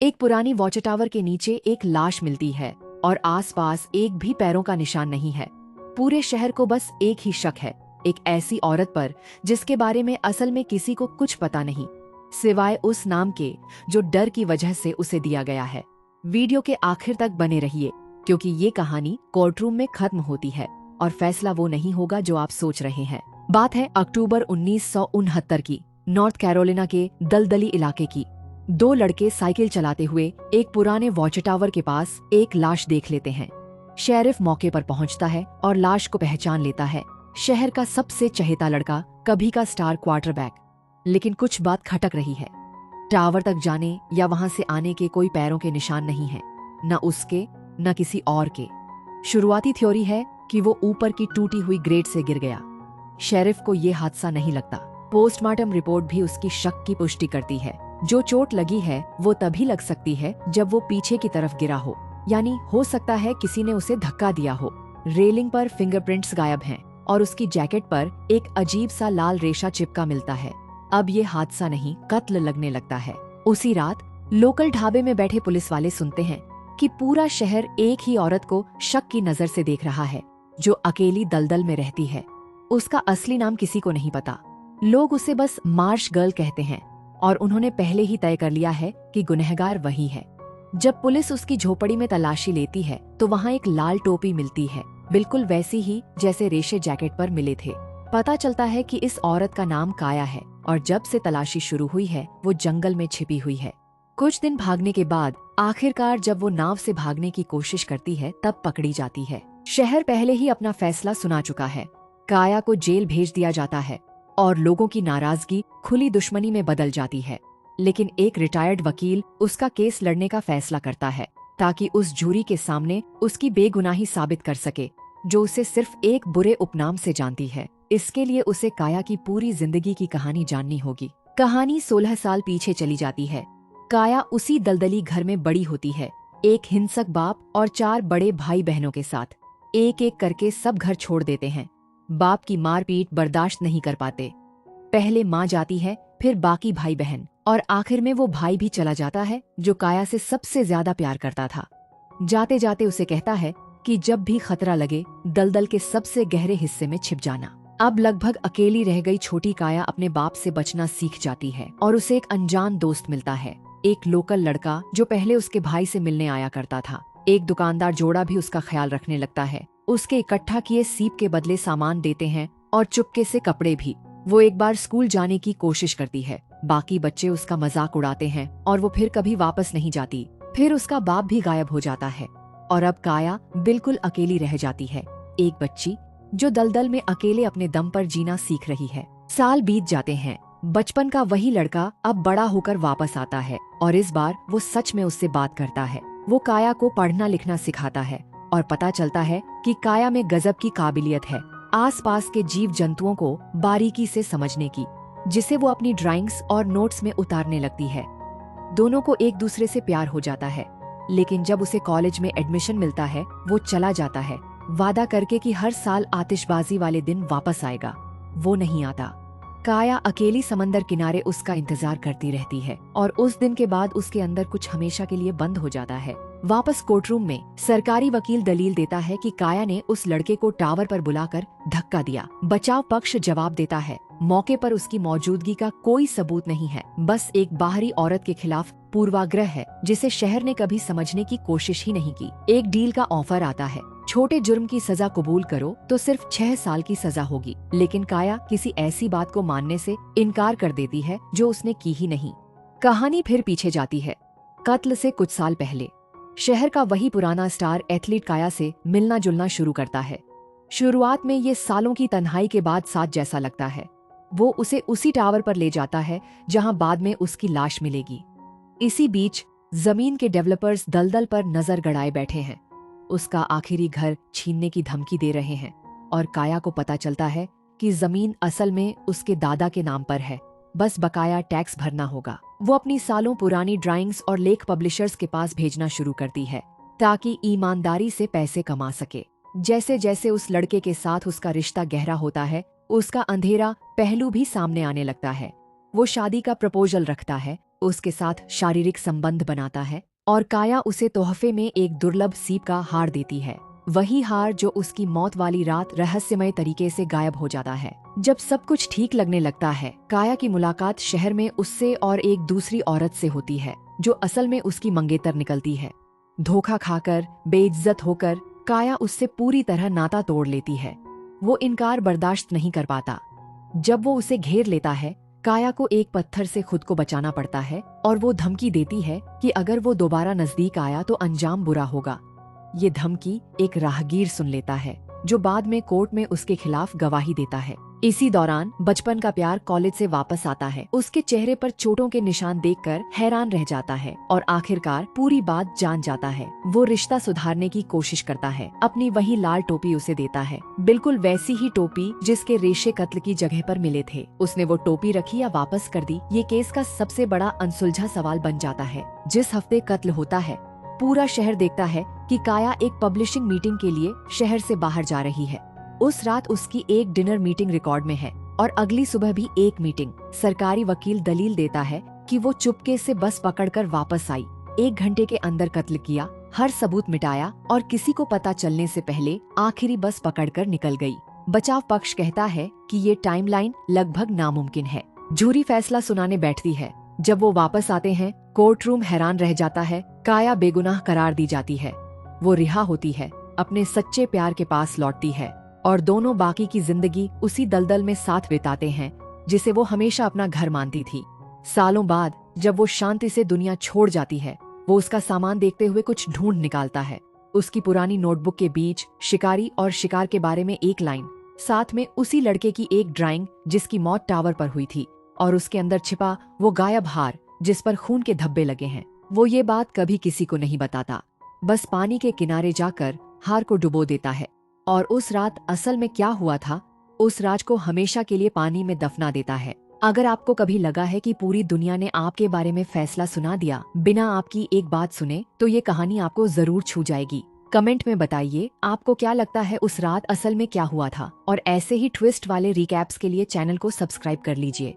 एक पुरानी watch tower के नीचे एक लाश मिलती है और आसपास एक भी पैरों का निशान नहीं है। पूरे शहर को बस एक ही शक है, एक ऐसी औरत पर जिसके बारे में असल में किसी को कुछ पता नहीं, सिवाय उस नाम के जो डर की वजह से उसे दिया गया है। वीडियो के आखिर तक बने रहिए, क्योंकि ये कहानी कोर्टरूम में खत्म होती है और फैसला वो नहीं होगा जो आप सोच रहे हैं। बात है अक्टूबर 1969 की, नॉर्थ कैरोलिना के दलदली इलाके की। दो लड़के साइकिल चलाते हुए एक पुराने वॉच टावर के पास एक लाश देख लेते हैं। शेरिफ मौके पर पहुंचता है और लाश को पहचान लेता है, शहर का सबसे चहेता लड़का, कभी का स्टार क्वार्टरबैक। लेकिन कुछ बात खटक रही है। टावर तक जाने या वहां से आने के कोई पैरों के निशान नहीं है, न उसके न किसी और के। शुरुआती थ्योरी है कि वो ऊपर की टूटी हुई ग्रेट से गिर गया। शेरिफ को ये हादसा नहीं लगता। पोस्टमार्टम रिपोर्ट भी उसकी शक की पुष्टि करती है। जो चोट लगी है वो तभी लग सकती है जब वो पीछे की तरफ गिरा हो, यानी हो सकता है किसी ने उसे धक्का दिया हो। रेलिंग पर फिंगरप्रिंट्स गायब हैं और उसकी जैकेट पर एक अजीब सा लाल रेशा चिपका मिलता है। अब ये हादसा नहीं, कत्ल लगने लगता है। उसी रात लोकल ढाबे में बैठे पुलिस वाले सुनते हैं कि पूरा शहर एक ही औरत को शक की नजर से देख रहा है, जो अकेली दलदल में रहती है। उसका असली नाम किसी को नहीं पता। लोग उसे बस मार्श गर्ल कहते हैं और उन्होंने पहले ही तय कर लिया है कि गुनहगार वही है। जब पुलिस उसकी झोपड़ी में तलाशी लेती है तो वहाँ एक लाल टोपी मिलती है, बिल्कुल वैसी ही जैसे रेशे जैकेट पर मिले थे। पता चलता है कि इस औरत का नाम काया है और जब से तलाशी शुरू हुई है वो जंगल में छिपी हुई है। कुछ दिन भागने के बाद आखिरकार जब वो नाव से भागने की कोशिश करती है तब पकड़ी जाती है। शहर पहले ही अपना फैसला सुना चुका है। काया को जेल भेज दिया जाता है और लोगों की नाराजगी खुली दुश्मनी में बदल जाती है। लेकिन एक रिटायर्ड वकील उसका केस लड़ने का फैसला करता है ताकि उस जूरी के सामने उसकी बेगुनाही साबित कर सके, जो उसे सिर्फ एक बुरे उपनाम से जानती है। इसके लिए उसे काया की पूरी जिंदगी की कहानी जाननी होगी। कहानी 16 साल पीछे चली जाती है। काया उसी दलदली घर में बड़ी होती है, एक हिंसक बाप और 4 बड़े भाई बहनों के साथ। एक एक करके सब घर छोड़ देते हैं। बाप की मारपीट बर्दाश्त नहीं कर पाते। पहले माँ जाती है, फिर बाकी भाई बहन, और आखिर में वो भाई भी चला जाता है जो काया से सबसे ज्यादा प्यार करता था। जाते जाते उसे कहता है कि जब भी खतरा लगे दलदल के सबसे गहरे हिस्से में छिप जाना। अब लगभग अकेली रह गई छोटी काया अपने बाप से बचना सीख जाती है और उसे एक अनजान दोस्त मिलता है, एक लोकल लड़का जो पहले उसके भाई से मिलने आया करता था। एक दुकानदार जोड़ा भी उसका ख्याल रखने लगता है। उसके इकट्ठा किए सीप के बदले सामान देते हैं और चुपके से कपड़े भी। वो एक बार स्कूल जाने की कोशिश करती है, बाकी बच्चे उसका मजाक उड़ाते हैं और वो फिर कभी वापस नहीं जाती। फिर उसका बाप भी गायब हो जाता है और अब काया बिल्कुल अकेली रह जाती है, एक बच्ची जो दलदल में अकेले अपने दम पर जीना सीख रही है। साल बीत जाते हैं। बचपन का वही लड़का अब बड़ा होकर वापस आता है और इस बार वो सच में उससे बात करता है। वो काया को पढ़ना लिखना सिखाता है और पता चलता है कि काया में गजब की काबिलियत है आसपास के जीव जंतुओं को बारीकी से समझने की, जिसे वो अपनी ड्राइंग्स और नोट्स में उतारने लगती है। दोनों को एक दूसरे से प्यार हो जाता है, लेकिन जब उसे कॉलेज में एडमिशन मिलता है वो चला जाता है, वादा करके कि हर साल आतिशबाजी वाले दिन वापस आएगा। वो नहीं आता। काया अकेली समंदर किनारे उसका इंतजार करती रहती है और उस दिन के बाद उसके अंदर कुछ हमेशा के लिए बंद हो जाता है। वापस कोर्टरूम में सरकारी वकील दलील देता है कि काया ने उस लड़के को टावर पर बुलाकर धक्का दिया। बचाव पक्ष जवाब देता है, मौके पर उसकी मौजूदगी का कोई सबूत नहीं है, बस एक बाहरी औरत के खिलाफ पूर्वाग्रह है जिसे शहर ने कभी समझने की कोशिश ही नहीं की। एक डील का ऑफर आता है, छोटे जुर्म की सजा कबूल करो तो सिर्फ 6 साल की सजा होगी। लेकिन काया किसी ऐसी बात को मानने से इनकार कर देती है जो उसने की ही नहीं। कहानी फिर पीछे जाती है। कत्ल से कुछ साल पहले शहर का वही पुराना स्टार एथलीट काया से मिलना जुलना शुरू करता है। शुरुआत में ये सालों की तन्हाई के बाद साथ जैसा लगता है। वो उसे उसी टावर पर ले जाता है जहां बाद में उसकी लाश मिलेगी। इसी बीच जमीन के डेवलपर्स दलदल पर नजर गड़ाए बैठे हैं, उसका आखिरी घर छीनने की धमकी दे रहे हैं और काया को पता चलता है कि जमीन असल में उसके दादा के नाम पर है, बस बकाया टैक्स भरना होगा। वो अपनी सालों पुरानी ड्राइंग्स और लेख पब्लिशर्स के पास भेजना शुरू करती है ताकि ईमानदारी से पैसे कमा सके। जैसे जैसे उस लड़के के साथ उसका रिश्ता गहरा होता है, उसका अंधेरा पहलू भी सामने आने लगता है। वो शादी का प्रपोजल रखता है, उसके साथ शारीरिक संबंध बनाता है और काया उसे तोहफे में एक दुर्लभ सीप का हार देती है। वही हार जो उसकी मौत वाली रात रहस्यमय तरीके से गायब हो जाता है। जब सब कुछ ठीक लगने लगता है, काया की मुलाकात शहर में उससे और एक दूसरी औरत से होती है जो असल में उसकी मंगेतर निकलती है। धोखा खाकर, बेइज्जत होकर काया उससे पूरी तरह नाता तोड़ लेती है। वो इनकार बर्दाश्त नहीं कर पाता। जब वो उसे घेर लेता है, काया को एक पत्थर से खुद को बचाना पड़ता है और वो धमकी देती है कि अगर वो दोबारा नजदीक आया तो अंजाम बुरा होगा। ये धमकी एक राहगीर सुन लेता है जो बाद में कोर्ट में उसके खिलाफ गवाही देता है। इसी दौरान बचपन का प्यार कॉलेज से वापस आता है। उसके चेहरे पर चोटों के निशान देखकर हैरान रह जाता है और आखिरकार पूरी बात जान जाता है। वो रिश्ता सुधारने की कोशिश करता है। अपनी वही लाल टोपी उसे देता है, बिल्कुल वैसी ही टोपी जिसके रेशे कत्ल की जगह पर मिले थे। उसने वो टोपी रखी या वापस कर दी, ये केस का सबसे बड़ा अनसुलझा सवाल बन जाता है। जिस हफ्ते कत्ल होता है, पूरा शहर देखता है कि काया एक पब्लिशिंग मीटिंग के लिए शहर से बाहर जा रही है। उस रात उसकी एक डिनर मीटिंग रिकॉर्ड में है और अगली सुबह भी एक मीटिंग। सरकारी वकील दलील देता है कि वो चुपके से बस पकड़कर वापस आई, 1 घंटे के अंदर कत्ल किया, हर सबूत मिटाया और किसी को पता चलने से पहले आखिरी बस पकड़कर निकल गई। बचाव पक्ष कहता है कि ये टाइमलाइन लगभग नामुमकिन है। जूरी फैसला सुनाने बैठती है। जब वो वापस आते हैं, कोर्ट रूम हैरान रह जाता है। काया बेगुनाह करार दी जाती है। वो रिहा होती है, अपने सच्चे प्यार के पास लौटती है और दोनों बाकी की जिंदगी उसी दलदल में साथ बिताते हैं जिसे वो हमेशा अपना घर मानती थी। सालों बाद जब वो शांति से दुनिया छोड़ जाती है, वो उसका सामान देखते हुए कुछ ढूंढ निकालता है। उसकी पुरानी नोटबुक के बीच शिकारी और शिकार के बारे में एक लाइन, साथ में उसी लड़के की एक ड्राइंग जिसकी मौत टावर पर हुई थी और उसके अंदर छिपा वो गायब हार जिस पर खून के धब्बे लगे हैं। वो ये बात कभी किसी को नहीं बताता, बस पानी के किनारे जाकर हार को डुबो देता है और उस रात असल में क्या हुआ था उस राज को हमेशा के लिए पानी में दफना देता है। अगर आपको कभी लगा है कि पूरी दुनिया ने आपके बारे में फैसला सुना दिया बिना आपकी एक बात सुने, तो ये कहानी आपको जरूर छू जाएगी। कमेंट में बताइए आपको क्या लगता है उस रात असल में क्या हुआ था, और ऐसे ही ट्विस्ट वाले रिकैप्स के लिए चैनल को सब्सक्राइब कर लीजिए।